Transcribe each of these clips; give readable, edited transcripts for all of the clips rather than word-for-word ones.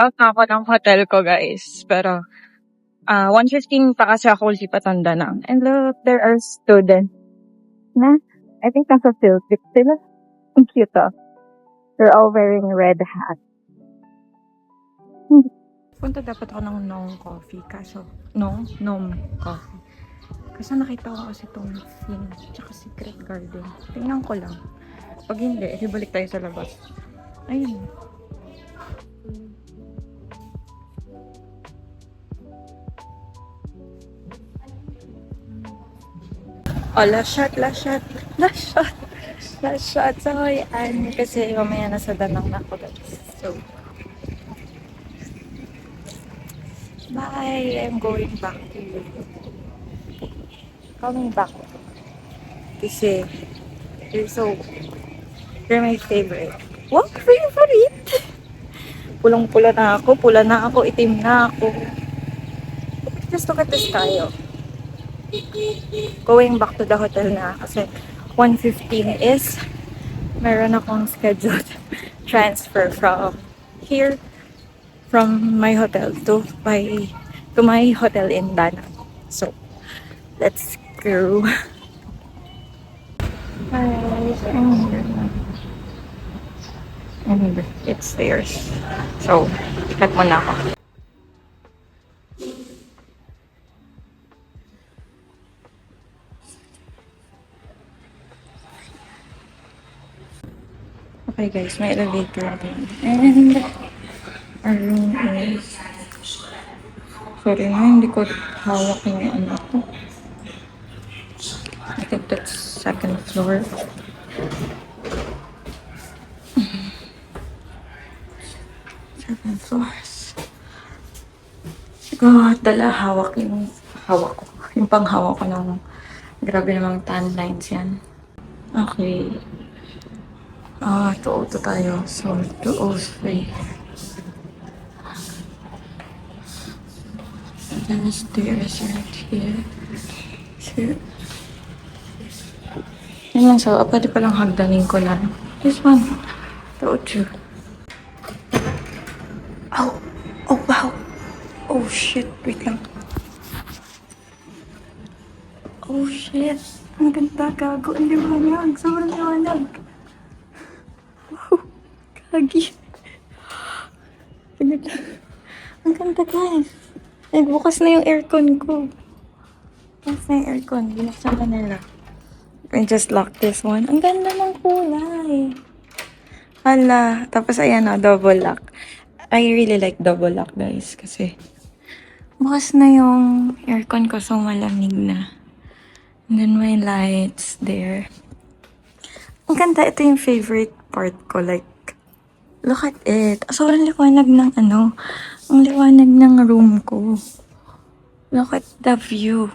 Out na ako ng hotel ko, guys. Pero, 1:15 pa kasi ako lipatan Danang. And look, there are students na, I think nasa field trip sila. Ang cute, ah. They're all wearing red hats. Punta dapat ako ng Nong Coffee. Kaso, Nom Coffee. Kaso nakita ko kasi itong Fin, tsaka Secret Garden. Tingnan ko lang. Pag hindi, ibalik tayo sa labas. Ayun. Oh, last shot. So, yan. Kasi mamaya nasa Danang na ako, guys. So, bye! I'm going back to you. Coming back. Kasi, you're my favorite. What? Favorite? Pula na ako, itim na ako. Just look at this tayo. Going back to the hotel na kasi 1:15 is meron akong scheduled transfer from here, from my hotel to my hotel in Danang. So, let's go. And it's theirs. So, cut mo na ako. Okay guys, may elevator din. And our room is... Sorry na, hindi ko hawak yung ano ko. I think that's second floor. Second floors. God, hawak ko. Yung panghawak ko ng grabe namang tan lines yan. Okay. Tuo tayo. So, 203. Then the stairs right here. So, yun lang. So, pwede palang hagdanin ko lang. This one. 202. Oh! Oh, wow! Oh, shit. Wait lang. Oh, shit. Ang ganda, gago. Ang liwanag. Sobrang liwanag. Wow. Kagi. Ang ganda, guys. Bukas na yung aircon ko. Bukas na yung aircon. Binuksan na nila. I just lock this one. Ang ganda ng kulay. Hala. Tapos ayan o, double lock. I really like double lock, guys. Kasi bukas na yung aircon ko, so malamig na. And then my lights there. Ang ganda. Ito yung favorite part ko. Like, look at it. Sobrang liwanag ng ano. Ang liwanag ng room ko. Look at the view.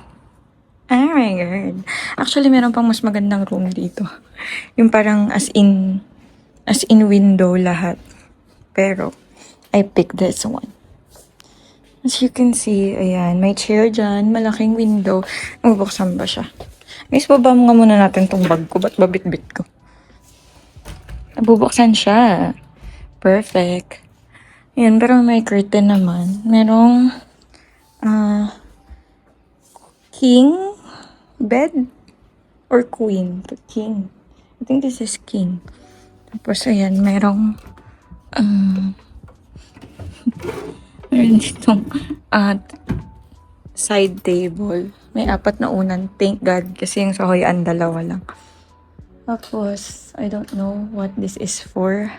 Oh my God. Actually, meron pang mas magandang room dito. Yung parang as in window lahat. Pero, I picked this one. As you can see, ayan, may chair dyan, malaking window. Mabuksan ba siya? Guys, baba nga muna natin tong bag ko. Ba't babit-bit ko? Nabubuksan siya. Perfect. Ayan, pero may curtain naman. Merong, king bed or queen? King. I think this is king. Tapos, ayan, merong, meron ditong, side table. May 4 na unan. Thank God. Kasi yung sahoyan, 2 lang. Tapos, I don't know what this is for.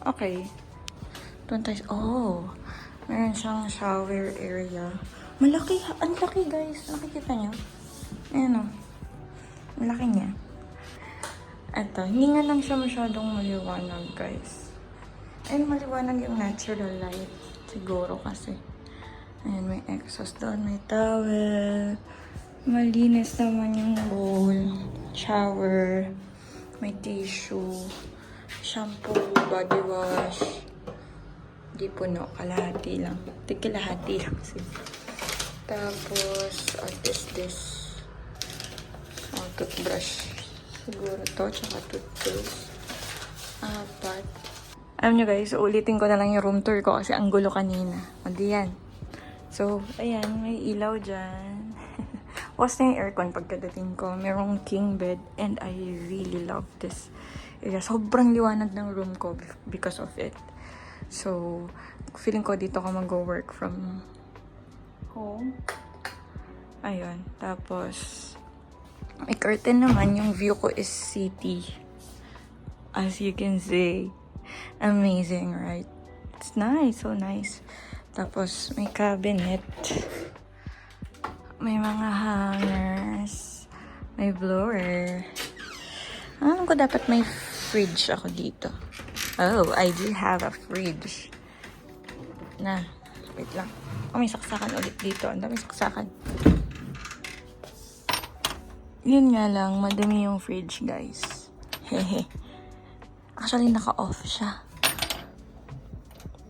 Okay. Doon tayo. Oh. Meron siyang shower area. Malaki. Ang laki, guys. Nakikita niyo? Ayan o. Malaki niya. Ito. Hindi nga lang siya masyadong maliwanag, guys. Ayun, maliwanag yung natural light. Siguro kasi. Ayan, may exhaust doon. May towel. Malinis naman yung bowl. Shower. May tissue. Shampoo. Body wash. Di puno. Kalahati lang. Kalahati lang. Tapos, what is this? Toothbrush. Siguro to. Tsaka toothpaste. 4. Alam nyo guys, ulitin ko na lang yung room tour ko kasi ang gulo kanina. O di yan. So, ayan, may ilaw dyan. Was na yung aircon pagkadating ko. Merong king bed and I really love this area. Sobrang liwanag ng room ko because of it. So, feeling ko dito ako mag-work from home. Ayun. Tapos, may curtain naman. Yung view ko is city. As you can see. Amazing, right? It's nice. So nice. Tapos, may cabinet. May mga hangers. May blower. Alam ko dapat may fridge ako dito. Oh, I do have a fridge. Wait lang. Oh, may saksakan ulit dito. Ang dami saksakan. Yun nga lang, madami yung fridge, guys. Hehe. Actually, naka-off siya.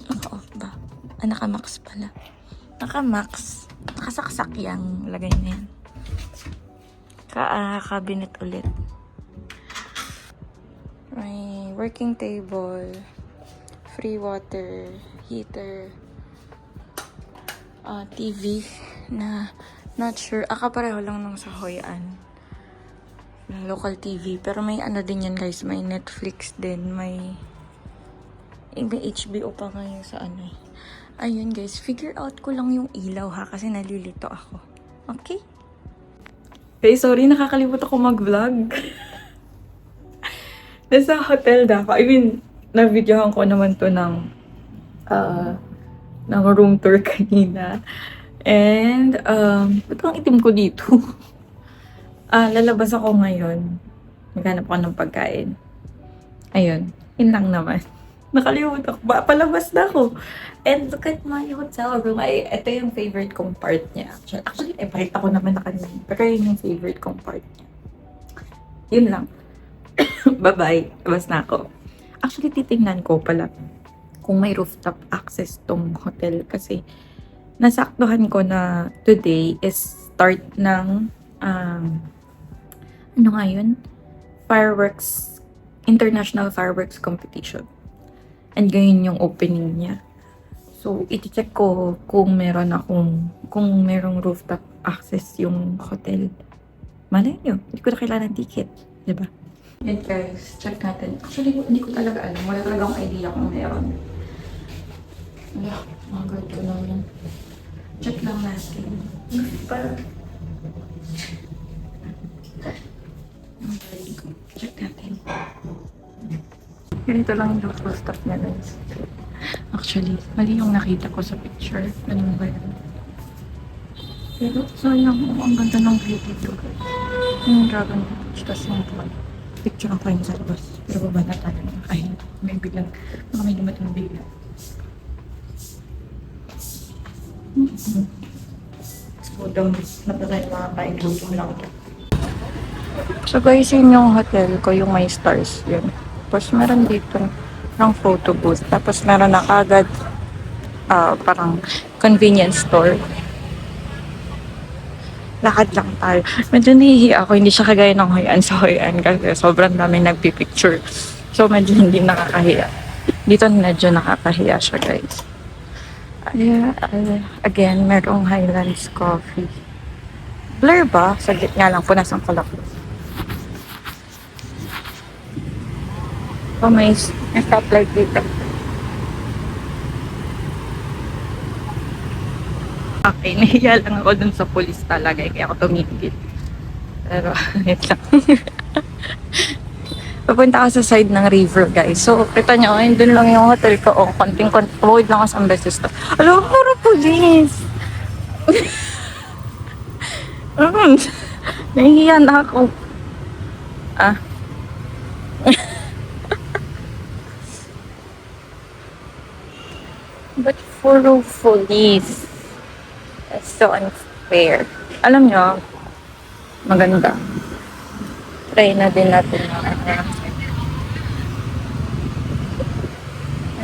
Naka-off ba? Naka-max pala. Naka-max. Nakasaksak yung lagay na yan. Cabinet ulit. May working table. Free water. Heater. TV na not sure. Pareho lang nung sa Hoyan. Local TV. Pero may ano din yan guys. May Netflix din. May HBO pa ngayon sa ano. Ayun guys. Figure out ko lang yung ilaw ha. Kasi nalilito ako. Okay? Okay, sorry. Nakakalimut ako mag-vlog. Nasa hotel na ako. I mean, na-videohan ko naman to ng room tour kanina. And, ba't ang itim ko dito? Lalabas ako ngayon. Maghanap ako ng pagkain. Ayun. Yun lang naman. Nakalimutan ako. Palabas na ako. And look at my hotel room. Ito yung favorite kong part niya. Actually, pakita ko naman na kanina. Pero yun yung favorite kong part niya. Yun lang. Bye-bye. Labas na ako. Actually, titingnan ko pala kung may rooftop access tong hotel. Kasi nasaktuhan ko na today is start ng ano nga yun? Fireworks, International Fireworks Competition. And ganyan yung opening niya. So, iti-check ko kung kung merong rooftop access yung hotel. Malay nyo, hindi ko na kailangan ticket. Diba? Yan guys, check natin. Actually, hindi ko talaga alam. Wala talaga akong idea kung meron. Wala, mga ko naman. Check lang natin. Check natin. Ganito lang yung rooftop niya guys. Actually, mali yung nakita ko sa picture. Ano ba yun? Pero sayang, ang ganda ng view dito guys. Yung dragon beach, tas yung pond. Picture ang kayo sa labas. Pero baba na tayo. Ay, may biglang, baka may dumating bigla. Let's go down. Natatay ng mga kain. Gutom lang ito. So guys, yun yung hotel ko, yung may stars yun. Tapos meron dito ng photo booth. Tapos meron na agad parang convenience store. Lakad lang tayo. Medyo nahihiya ako. Hindi siya kagaya ng Hoyan sa Hoyan kasi sobrang dami nagpipicture. So medyo hindi nakakahiya. Dito medyo nakakahiya siya guys. Again, merong Highlands Coffee. Blur ba? Saglit nga lang, punasan ko lang. Oh, may stoplight dito. Okay, nahiya lang ako dun sa police talaga. Kaya ako tumigil. Pero, wait lang. Papunta ako sa side ng river, guys. So, kita nyo, dun lang yung hotel ko. Oh, konting-konting lang ako sa beses to. Alam mo, puro police. Nahihiya na ako. But for police, that's so unfair. Alam nyo, maganda. Try na din natin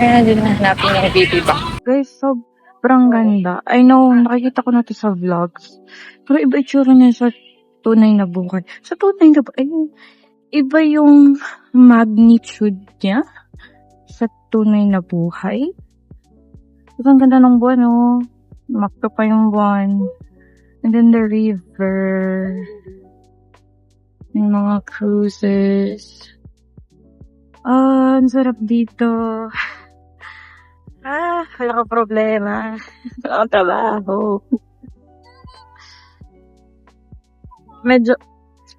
hanapin yung baby ba. Guys, sobrang ganda. I know, nakikita ko na to sa vlogs. Pero iba itsura niya sa tunay na buhay. Sa tunay na buhay, iba yung magnitude niya sa tunay na buhay. Tapos ang ganda ng buwan, oh. Makto pa yung buwan. And then the river. Yung mga cruises. Ang sarap dito. Wala ka problema. Wala kang trabaho. Medyo,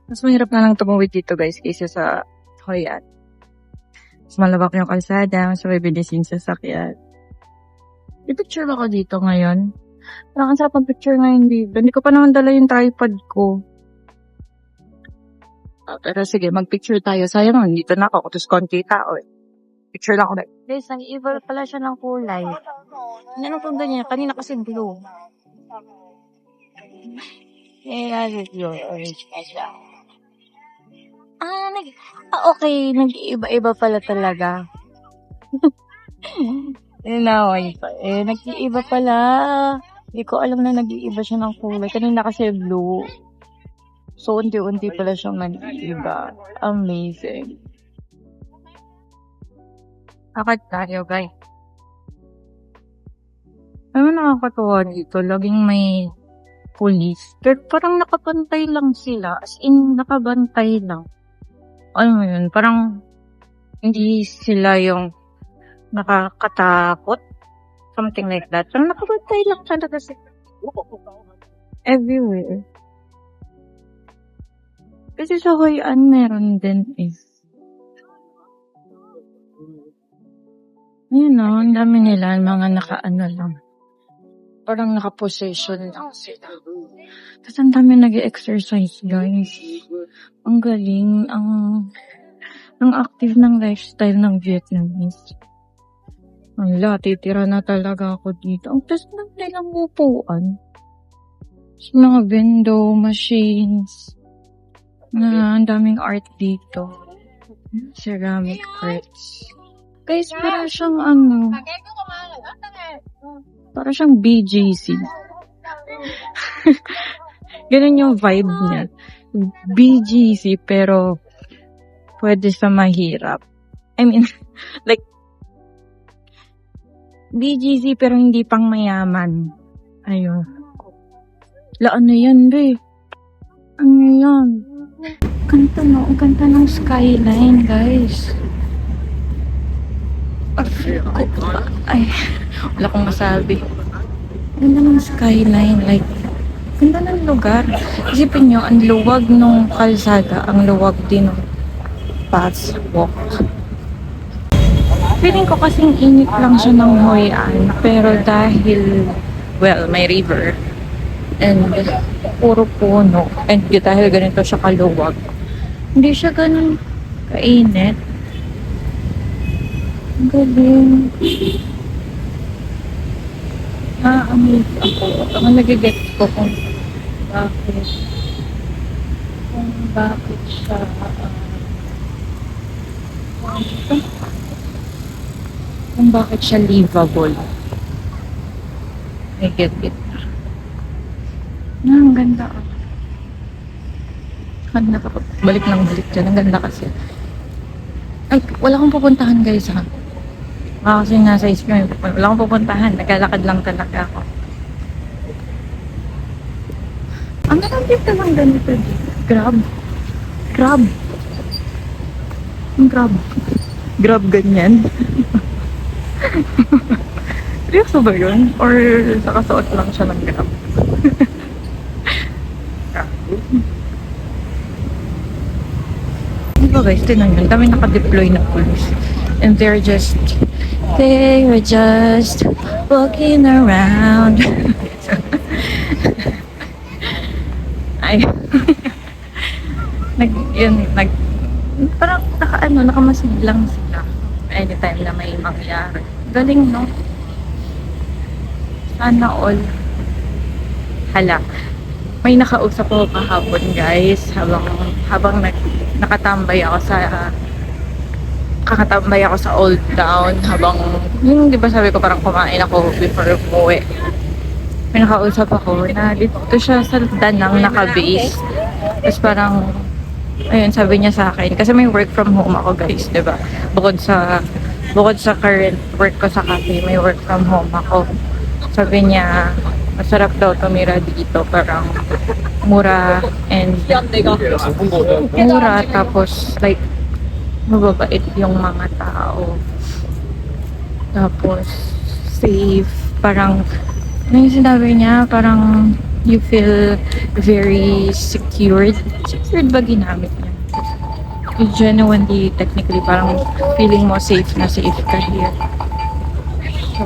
mas mahirap na lang tumawid dito guys kaysa sa Hoi An. Mas malawak yung kalsada, mas mabibilis yung sasakyan. I-picture ako dito ngayon. Parang ang sarap ng picture ngayon dito. Hindi ko pa naman dala yung tripod ko. Pero sige, mag-picture tayo. Sayang naman, dito na ako. Tapos konti tao eh. Picture lang ako na. Guys, nag-iiba pala siya ng kulay. Ano pong ganyan? Kanina kasi blue. Yun. Orange pa siya. Okay. Nag-iiba-iba pala talaga. Nag-iiba pala. Hindi ko alam na nag-iiba siya ng kulay. Kanina kasi blue. So, unti-unti pala siyang nag-iiba. Amazing. Akad tayo, guys. Ano nakakatuwa dito? Laging may police. Pero parang nakabantay lang sila. As in, nakabantay lang. Alam mo yun? Parang hindi sila yung nakakatakot. Something like that. Parang nakabantay lang talaga sila. Everywhere. Kasi sa Hoi An meron din eh. Yun o, ang dami nila, mga naka-ano lang. Parang naka-possession lang sila. Tapos ang dami nag-exercise, guys. Ang galing, ang active ng lifestyle ng Vietnamese. Wala, titira na talaga ako dito. Ang taas lang nilang upuan. Mga window machines. Ang daming art dito. Ceramic arts. Guys, para siyang para siyang BGC. Ganun yung vibe niya. BGC pero pwede sa mahirap. I mean, like, BGC pero hindi pang mayaman. Ayun. Ano yan, be? Ano yan? Ang ganda ng skyline, guys. Ay, wala akong masabi. Ganda ng skyline, like, ganda ng lugar. Isipin nyo, ang luwag ng kalsada, ang luwag din ng passwalk. Feeling ko kasing init lang siya ng Hoi An, pero dahil, well, may river, and puro puno, and dahil ganito siya kaluwag, hindi siya ganun kainit. Ang galing. Amaze ako. Ang nagigets ko kung bakit siya kung bakit siya livable. I get it. Ang ganda. Balik ng balik dyan. Ang ganda kasi. Ay, wala akong pupuntahan guys ha. Kasi nasa isip ko, wala akong pupuntahan. Naglalakad lang talaga ako. Ang ganda dito ng ganito dito. Grab. Ang grab ganyan. Seryoso ba yun? Or sakasuot lang siya ng grab? Diba guys, tinan yun. Dami naka-deploy na police. And they were just walking around. Ay. Parang nakamasid lang sila. Anytime na may mangyari. Galing, no? Sana all. Hala. May nakausap ko kahapon, guys. Habang nakatambay ako sa Old Town. Habang, yung di ba sabi ko parang kumain ako before umuwi. May nakausap ako na dito siya sa Danang naka-base. Tapos parang, ayun, sabi niya sa akin, kasi may work from home ako guys, diba? Bukod sa bukod sa current work ko sa cafe, may work from home ako. Sabi niya, masarap daw tumira dito, parang mura and mura, tapos like mababait yung mga tao. Tapos safe, parang ano yung sinabi niya, parang you feel very secured. Secured ba ginamit niya? You genuinely, technically, parang feeling mo safe na safe ka here. So,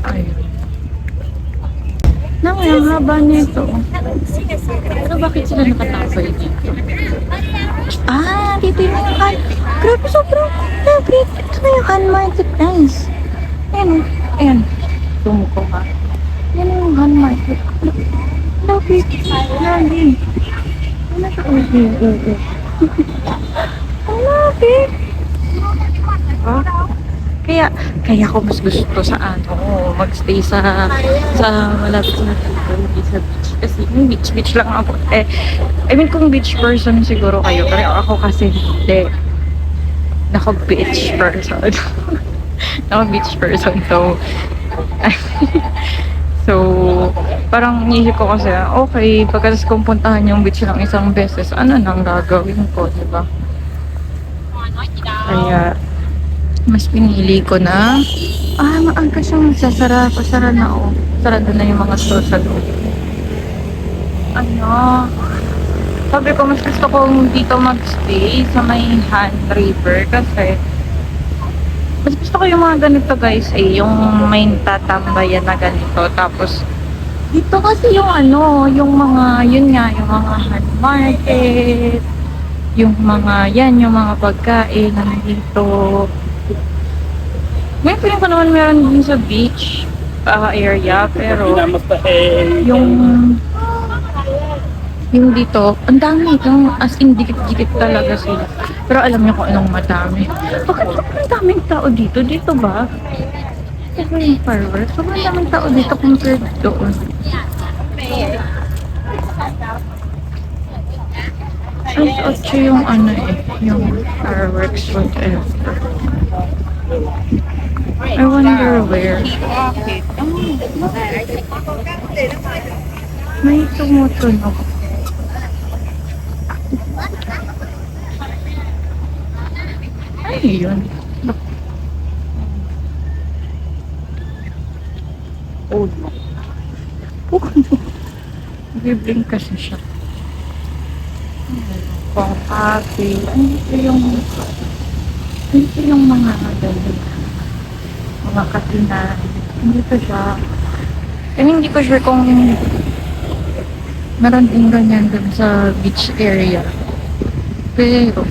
ayun. Naman, ang haba nito. Pero bakit sila nakatapay dito? Ah, dito yung mga hand. Grabe, sobrang lapit. Ito na yung hand market, guys. Ayan, ayan. Tumuko ka. Yan yung hand market. Lapit. Lagi. Ano siya? Oo. Ang lapit. Ah. Kaya ako mas gusto sa magstay sa malapit sa hotel, hindi sa beach. Kasi yung beach lang ako. I mean, kung beach person siguro kayo, pero ako kasi hindi. Nako beach person. Nako beach person. So, parang iisip ko kasi, okay, pagkatapos kong puntahan yung beach lang isang beses, ano nang gagawin ko, diba? Kaya, mas pinili ko na maaga siyang sasara. Pasara na sarado na yung mga store sa loob. Sabi ko mas gusto kong dito magstay sa may Han River kasi mas gusto ko yung mga ganito guys yung may tatambayan na ganito. Tapos dito kasi yung yung mga yun nga, yung mga Han Market, yung mga pagkain nandito. May feeling ko naman meron din sa beach area, pero yung dito, ang dami, as in dikit-dikit talaga sila. Pero alam niyo kung anong madami. Bakit ang daming tao dito? Dito ba? Ito yung fireworks. Sobrang daming tao dito compared doon. As 8 yung yung fireworks whatever. I wonder where. May tumutunog. Ay, yun. Oh, no. Oh, no. Bibling kasi siya. Pong cafe. Ito yung mga ganyan. Mga katinan. Dito siya. Hindi ko sure kung meron din ganyan dun sa beach area. Pero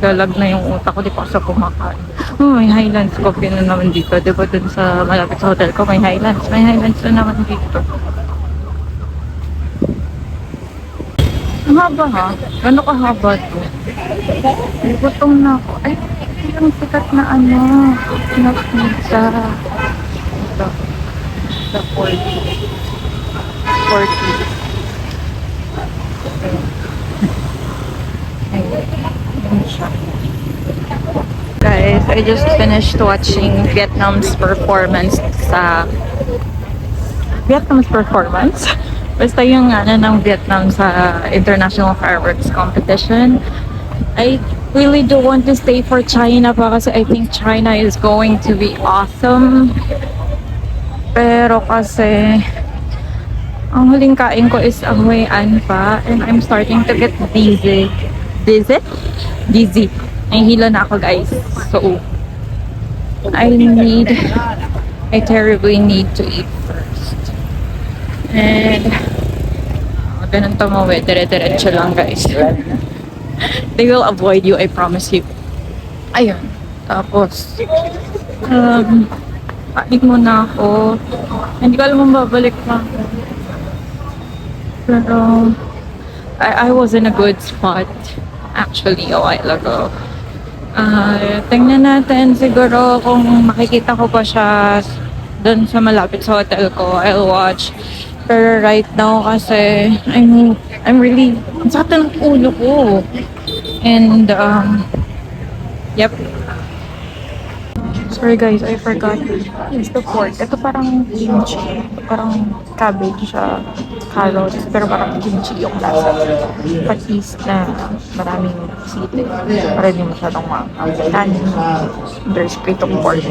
galag na yung utak ko, di pa sa kumakain. May Highlands Coffee na naman dito. Diba dun sa malapit sa hotel ko, may Highlands na naman dito. Ang haba ha? Gano'n kahaba to? Gutom na ako. Ay, yung sikat na na pizza. Ito. Sa 40. 40. Guys, I just finished watching Vietnam's performance. Basta yung ng Vietnam sa International Fireworks Competition. I really do want to stay for China pa kasi I think China is going to be awesome. Pero kasi ang huling kain ko is Hue An pa and I'm starting to get dizzy. Dizzy. Nahihilo na ako guys. So, I terribly need to eat first. And, ganun tumawid. Dire-diretso lang guys. They will avoid you, I promise you. Ayun. Tapos, panik muna ako. Hindi ko alam kung babalik pa ako. Pero, I was in a good spot actually a while ago. Tingnan natin siguro kung makikita ko pa siya dun sa malapit sa hotel ko. I'll watch. Pero right now kasi I'm really ang sakit ng ulo ko. And yep. Sorry guys, I forgot. It's the pork. Ito parang kimchi. Ito parang cabbage siya. Carrots. Pero parang kimchi yung lasa. Patis na maraming sili. Para hindi masyadong kanin. There's pritong pork.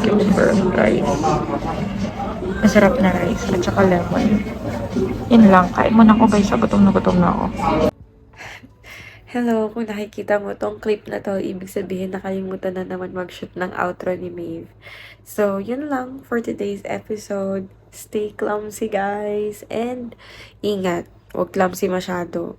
Cucumber rice. Masarap na rice. At saka lemon. Yun lang. Kain mo na ako guys. Gutom na ako. Hello, kung nakikita mo tong clip na to, ibig sabihin nakalimutan na naman mag-shoot ng outro ni Maeve. So, yun lang for today's episode. Stay clumsy guys, and ingat, huwag clumsy masyado.